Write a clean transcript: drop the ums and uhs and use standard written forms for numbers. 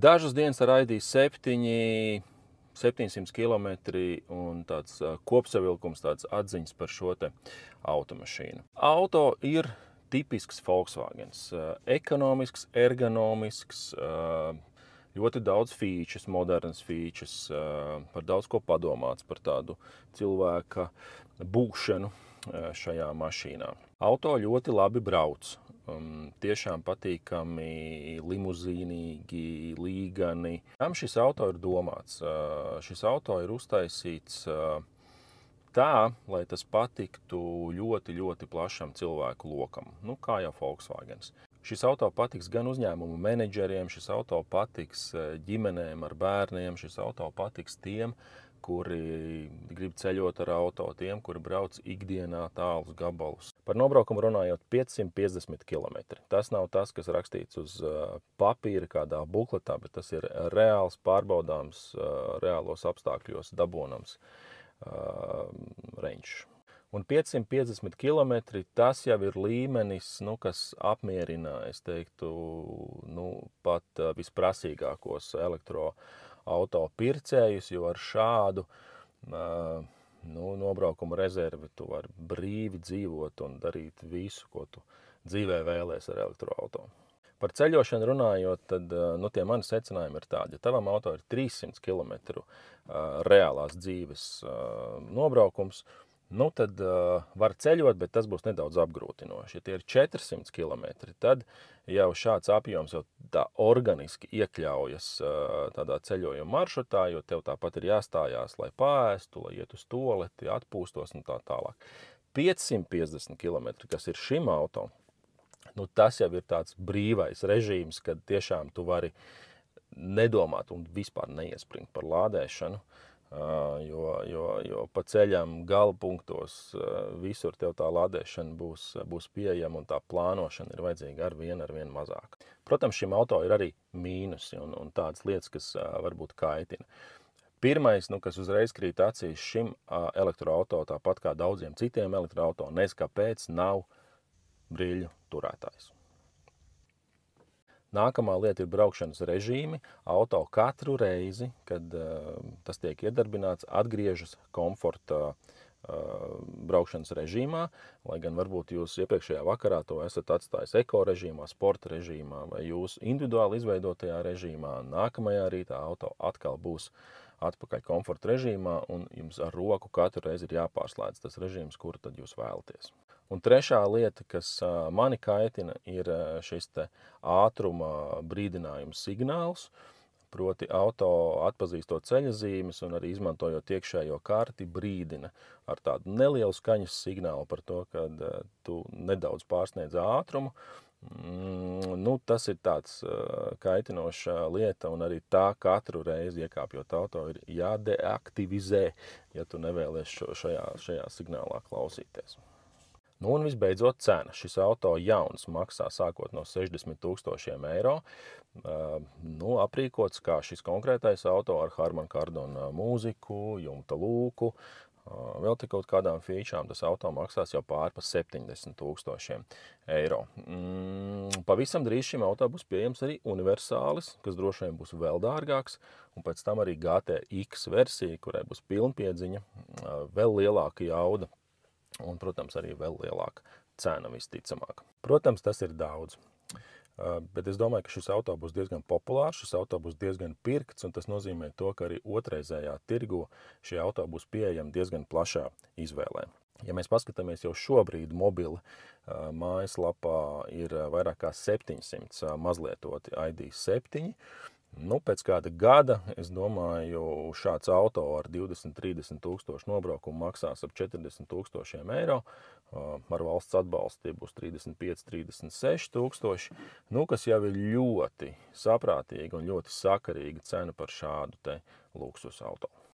Dažas dienas ar ID7, 700 km un tāds kopsavilkums, tāds atziņas par šo te automašīnu. Auto ir tipisks Volkswagens. Ekonomisks, ergonomisks, ļoti daudz features, modernas features, par daudz ko padomāts par tādu cilvēka būšanu šajā mašīnā. Auto ļoti labi brauc. Tiešām patīkami, limuzīnīgi, līgani. Kam šis auto ir domāts? Šis auto ir uztaisīts tā, lai tas patiktu ļoti, ļoti plašam cilvēku lokam. Nu, kā jau Volkswagens. Šis auto patiks gan uzņēmumu menedžeriem, šis auto patiks ģimenēm ar bērniem, šis auto patiks tiem, kuri grib ceļot ar auto, tiem, kuri brauc ikdienā tālus gabalus. Par nobraukumu runājot 550 km. Tas nav tas, kas rakstīts uz papīra kādā bukletā, bet tas ir reāls, pārbaudāms, reālos apstākļos dabonams range. Un 550 km tas jau ir līmenis, kas apmierina, es teiktu, pat visprasīgākos elektroauto pircējus, jo ar šādu nobraukuma rezervi tu vari brīvi dzīvot un darīt visu, ko tu dzīvē vēlies ar elektroauto. Par ceļošanu runājot, tad tie mani secinājumi ir tādi, ja tavam auto ir 300 km reālās dzīves nobraukums, tad var ceļot, bet tas būs nedaudz apgrūtinoši. Ja tie ir 400 km, tad jau šāds apjoms jau tā organiski iekļaujas tādā ceļojuma maršrutā, jo tev tāpat ir jāstājās, lai paēstu, lai iet uz toleti, atpūstos un tā tālāk. 550 km, kas ir šim auto, tas jau ir tāds brīvais režīms, kad tiešām tu vari nedomāt un vispār neiespringt par lādēšanu. Jo pa ceļam galpunktos visur tev tā lādēšana būs pieejama un tā plānošana ir vajadzīga ar vien mazāk. Protams, šim auto ir arī mīnusi un tādas lietas, kas varbūt kaitina. Pirmais, kas uzreiz krīt acīs šim elektroauto, tāpat kā daudziem citiem elektroauto, kāpēc nav brīļu turētājs. Nākamā lieta ir braukšanas režīmi. Auto katru reizi, kad tas tiek iedarbināts, atgriežas komforta braukšanas režīmā, lai gan varbūt jūs iepriekšējā vakarā to esat atstājis eko režīmā, sporta režīmā vai jūs individuāli izveidotajā režīmā. Nākamajā rītā auto atkal būs atpakaļ komforta režīmā un jums ar roku katru reizi ir jāpārslēdz tas režīms, kuru tad jūs vēlaties. Un trešā lieta, kas mani kaitina, ir šis te ātruma brīdinājuma signāls, proti auto atpazīstot ceļazīmes un arī izmantojot iekšējo karti brīdina ar tādu nelielu skaņas signālu par to, kad tu nedaudz pārsniedz ātrumu. Tas ir tāds kaitinošs lieta un arī tā katru reizi iekāpjot auto ir jādeaktivizē, ja tu nevēlies šajā signālā klausīties. Un visbeidzot cena. Šis auto jauns maksā sākot no 60 000 eiro. Aprīkots kā šis konkrētais auto ar Harman Kardon mūziku, jumta lūku, vēl tik kaut kādām featurām tas auto maksās jau pār pa 70 000 eiro. Pavisam drīz šim auto būs pieejams arī universālis, kas droši vien būs vēl dārgāks, un pēc tam arī GTX versija, kurai būs pilnpiedziņa, vēl lielāka jauda. Un, protams, arī vēl lielāka cena visticamāk. Protams, tas ir daudz, bet es domāju, ka šis auto būs diezgan populārs, šis auto būs diezgan pirkts, un tas nozīmē to, ka arī otrreizējā tirgu šie auto būs pieejami diezgan plašā izvēlē. Ja mēs paskatāmies jau šobrīd mobili mājaslapā ir vairāk kā 700 mazlietoti ID7, pēc kāda gada, es domāju, šāds auto ar 20–30 tūkstošu nobraukumu maksās ap 40 000 eiro. Ar valsts atbalstu tie būs 35–36 tūkstoši, kas jau ir ļoti saprātīga un ļoti sakarīga cena par šādu te luksus auto.